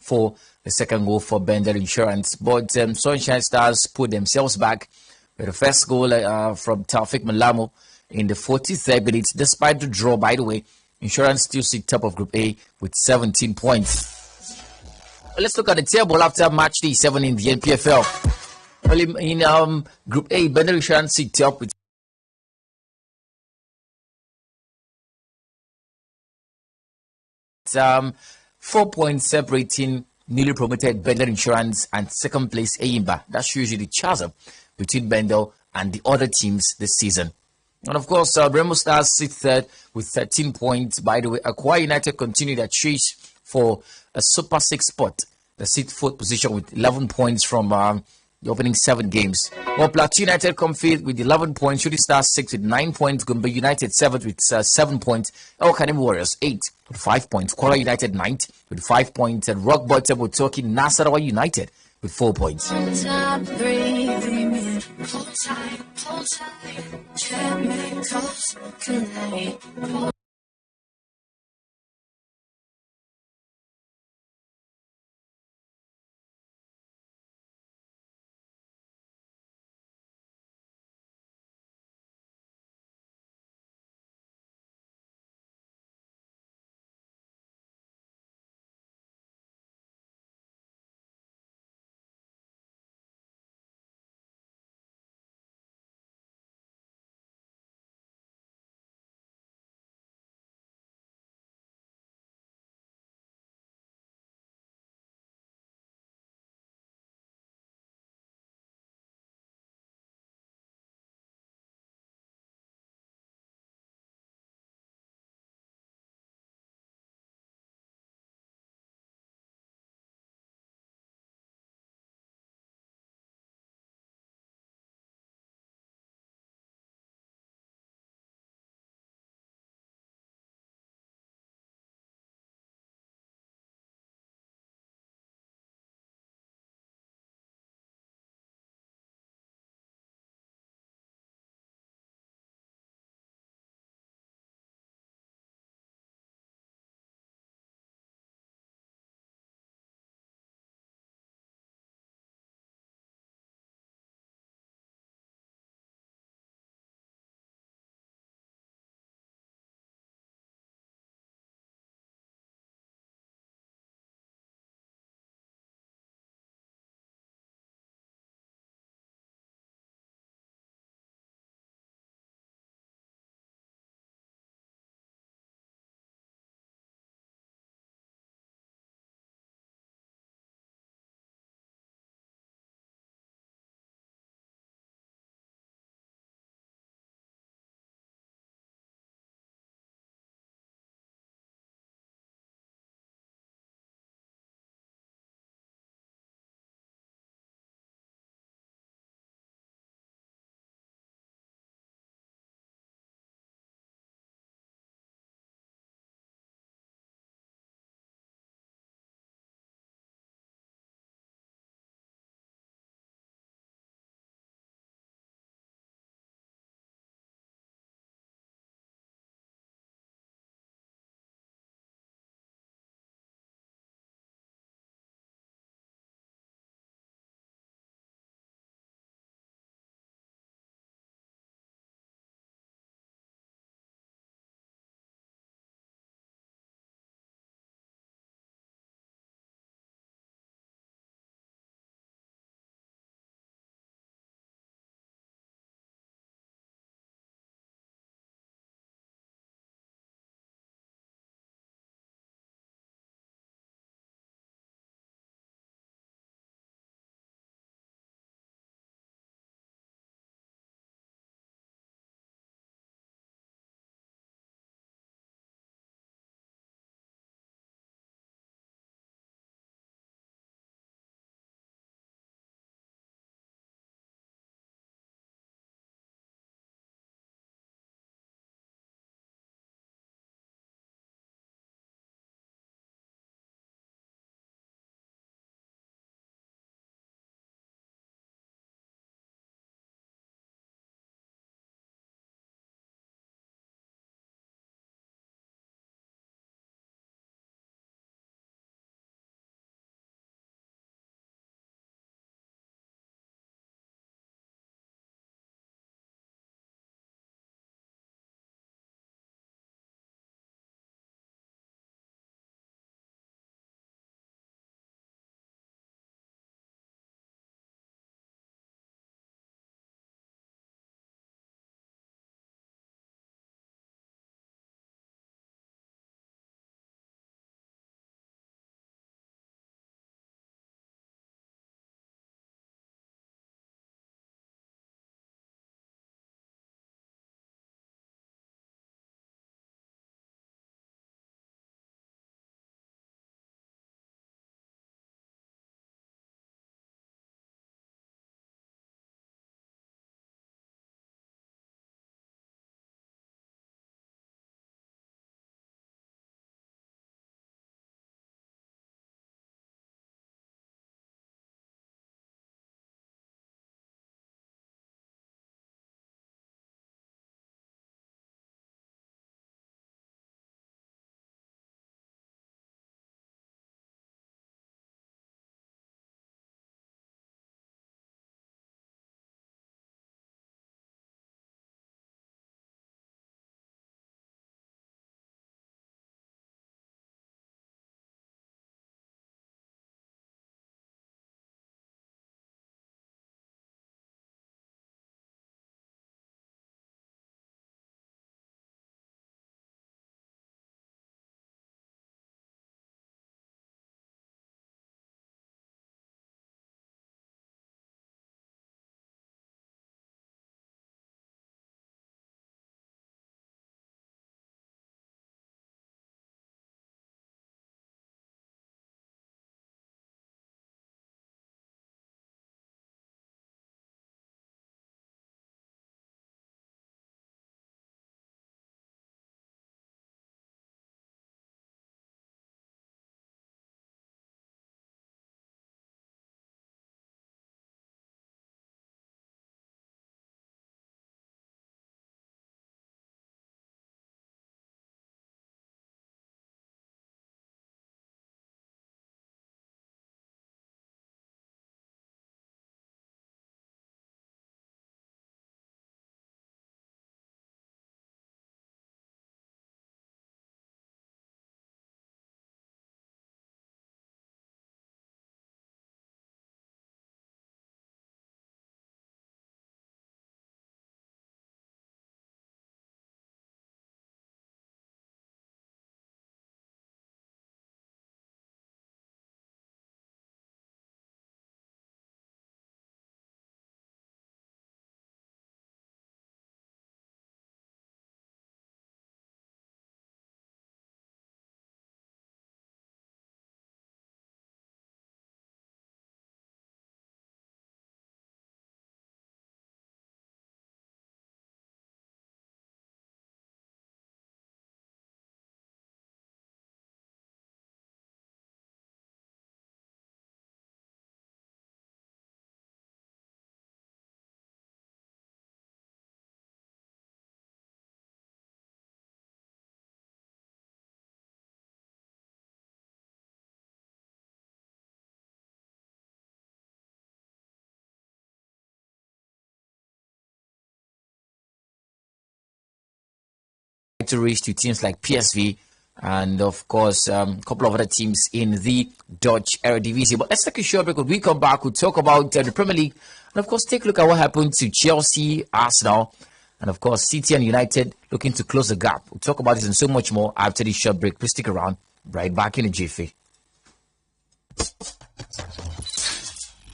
for the second goal for Bender Insurance. But Sunshine Stars put themselves back with the first goal from Taufik Malamo in the 43rd minute. Despite the draw, by the way, Insurance still sit top of Group A with 17 points. Let's look at the table after match day 7 in the NPFL. In Group A, Bender Insurance sit top with 4 points separating newly promoted Bender Insurance and second place Ayimba. That's usually the chasm between Bender and the other teams this season. And of course, Remo Stars sit third with 13 points. By the way, Aqua United continue their chase for a Super 6 spot. They sit fourth position with 11 points from the opening 7 games. Well, Plateau United come fifth with 11 points. Shooting Stars 6 with 9 points. Gombe United 7th with 7 points. El Kanem Warriors 8 with 5 points. Kwara United 9th with 5 points. And Rock Bottom with talking Nasarawa United with 4 points. to reach to teams like PSV and, of course, a couple of other teams in the Dutch Eredivisie. But let's take a short break. When we come back, we'll talk about the Premier League and, of course, take a look at what happened to Chelsea, Arsenal, and, of course, City and United looking to close the gap. We'll talk about this and so much more after this short break. Please stick around. Right back in a jiffy.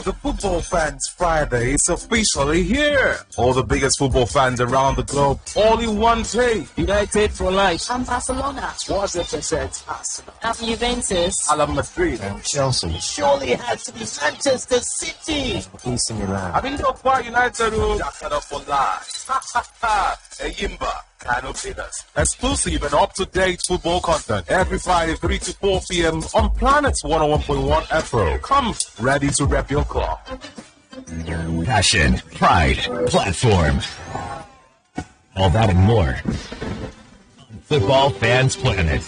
The Football Fans Friday is officially here. All the biggest football fans around the globe, all in one day. United for life. And Barcelona. What's the percent? Arsenal. And Juventus. Real Madrid. And Chelsea. Surely it has to be Manchester City. AC Milan. I mean, not quite United. Jack it up for life. Ha ha ha. Yimba. Cannot beat us. Exclusive and up-to-date football content every Friday 3 to 4 p.m. on Planets 101.1 Afro. Come ready to rep your club. Passion, pride, platform. All that and more. Football Fans Planet.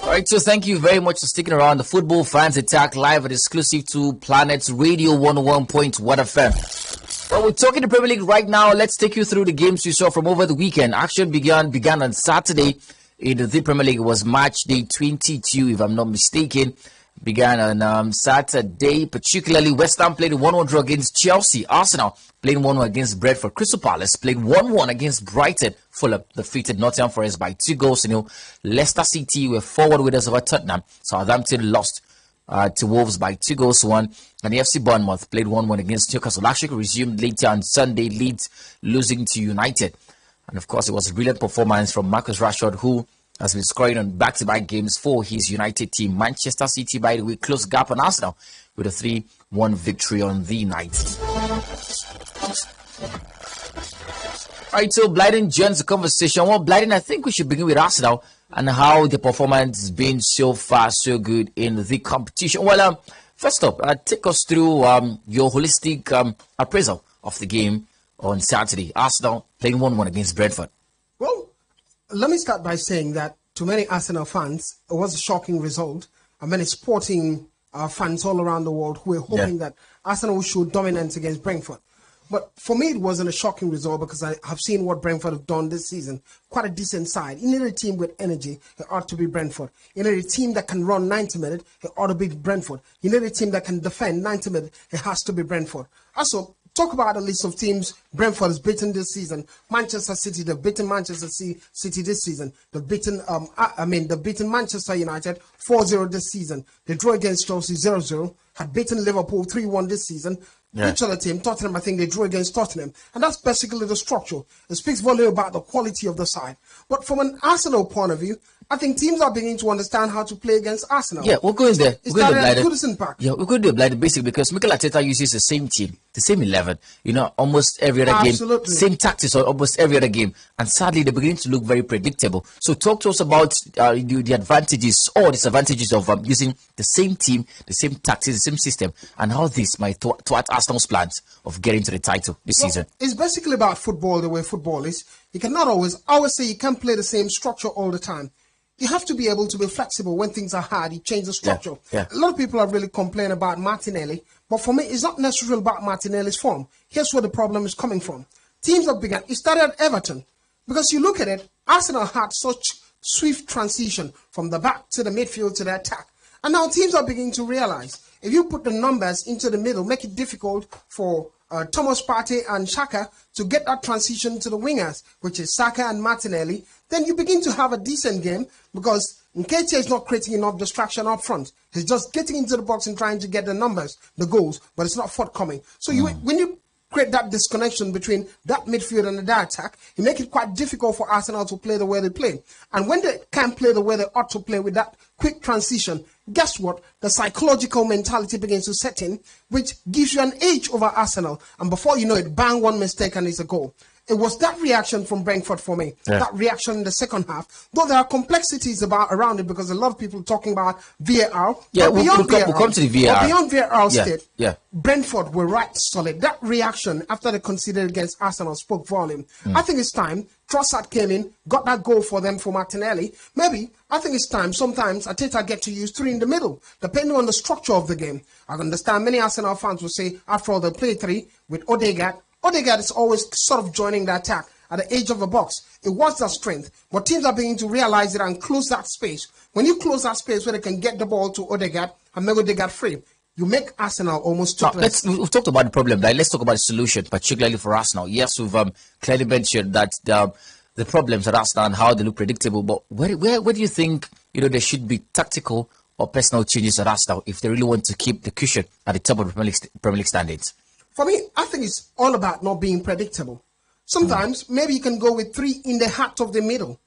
All right, so thank you very much for sticking around. The Football Fans Attack live and exclusive to Planets Radio 101.1 FM. Well, we're talking the Premier League right now. Let's take you through the games we saw from over the weekend. Action began on Saturday in the Premier League. It was match day 22, if I'm not mistaken. Began on Saturday, particularly West Ham played a 1-1 draw against Chelsea. Arsenal played 1-1 against Brentford. Crystal Palace played 1-1 against Brighton. Fulham defeated Nottingham Forest by 2-0. Leicester City were forward winners over Tottenham. Southampton lost to Wolves by 2-1. And the FC Bournemouth played 1-1 against Newcastle. Actually resumed later on Sunday, Leeds losing to United. And of course, it was a brilliant performance from Marcus Rashford, who has been scoring on back-to-back games for his United team. Manchester City, by the way, closed gap on Arsenal with a 3-1 victory on the night. All right, so Blyden joins the conversation. Well, Blyden, I think we should begin with Arsenal and how the performance has been so far so good in the competition. Well, first up, take us through your holistic appraisal of the game on Saturday. Arsenal playing 1-1 against Brentford. Well, let me start by saying that to many Arsenal fans, it was a shocking result. And many sporting fans all around the world who were hoping that Arsenal would show dominance against Brentford. But for me, it wasn't a shocking result because I have seen what Brentford have done this season. Quite a decent side. You need a team with energy. It ought to be Brentford. You need a team that can run 90 minutes. It ought to be Brentford. You need a team that can defend 90 minutes. It has to be Brentford. Also, talk about a list of teams Brentford has beaten this season. Manchester City, they've beaten Manchester City this season. They've beaten, they've beaten Manchester United 4-0 this season. They drew against Chelsea 0-0. Had beaten Liverpool 3-1 this season. Each other team, Tottenham, I think they drew against Tottenham. And that's basically the structure. It speaks volume about the quality of the side. But from an Arsenal point of view, I think teams are beginning to understand how to play against Arsenal. Yeah, we'll go in there. It's started at Goodison Park. Yeah, we're going to do a blind basic because Mikel Arteta uses the same team, the same 11, almost every other game. Same tactics on almost every other game. And sadly, they're beginning to look very predictable. So talk to us about the advantages or disadvantages of using the same team, the same tactics, the same system, and how this might thwart Arsenal's plans of getting to the title this season. It's basically about football the way football is. You cannot always say you can't play the same structure all the time. You have to be able to be flexible when things are hard. You change the structure. Yeah. A lot of people are really complaining about Martinelli, but for me, it's not necessarily about Martinelli's form. Here's where the problem is coming from. Teams have begun. It started at Everton because you look at it, Arsenal had such swift transition from the back to the midfield to the attack. And now teams are beginning to realize if you put the numbers into the middle, make it difficult for Thomas Partey and Xhaka to get that transition to the wingers, which is Saka and Martinelli, then you begin to have a decent game because Nketiah is not creating enough distraction up front. He's just getting into the box and trying to get the numbers, the goals, but it's not forthcoming. So when you create that disconnection between that midfield and the attack, you make it quite difficult for Arsenal to play the way they play. And when they can't play the way they ought to play with that quick transition, guess what? The psychological mentality begins to set in, which gives you an edge over Arsenal. And before you know it, bang, one mistake and it's a goal. it was that reaction from Brentford for me. Yeah. That reaction in the second half. Though there are complexities around it because a lot of people talking about VAR. Yeah, but we'll beyond come to the VAR. But beyond VAR Yeah, state, yeah. Brentford were right solid. That reaction after they conceded against Arsenal spoke volume. I think it's time. Trossard came in, got that goal for them for Martinelli. Maybe, I think it's time. Sometimes Arteta get to use three in the middle, depending on the structure of the game. I understand many Arsenal fans will say, after all, they play three with Odegaard. Odegaard is always sort of joining the attack at the edge of the box. It was their strength, but teams are beginning to realize it and close that space. When you close that space where they can get the ball to Odegaard and make Odegaard free, you make Arsenal almost toothless. We've talked about the problem, but let's talk about the solution, particularly for Arsenal. Yes, we've clearly mentioned that the problems at Arsenal and how they look predictable, but where do you think there should be tactical or personal changes at Arsenal if they really want to keep the cushion at the top of the Premier League standings? For me, I think it's all about not being predictable. Sometimes maybe you can go with three in the heart of the middle.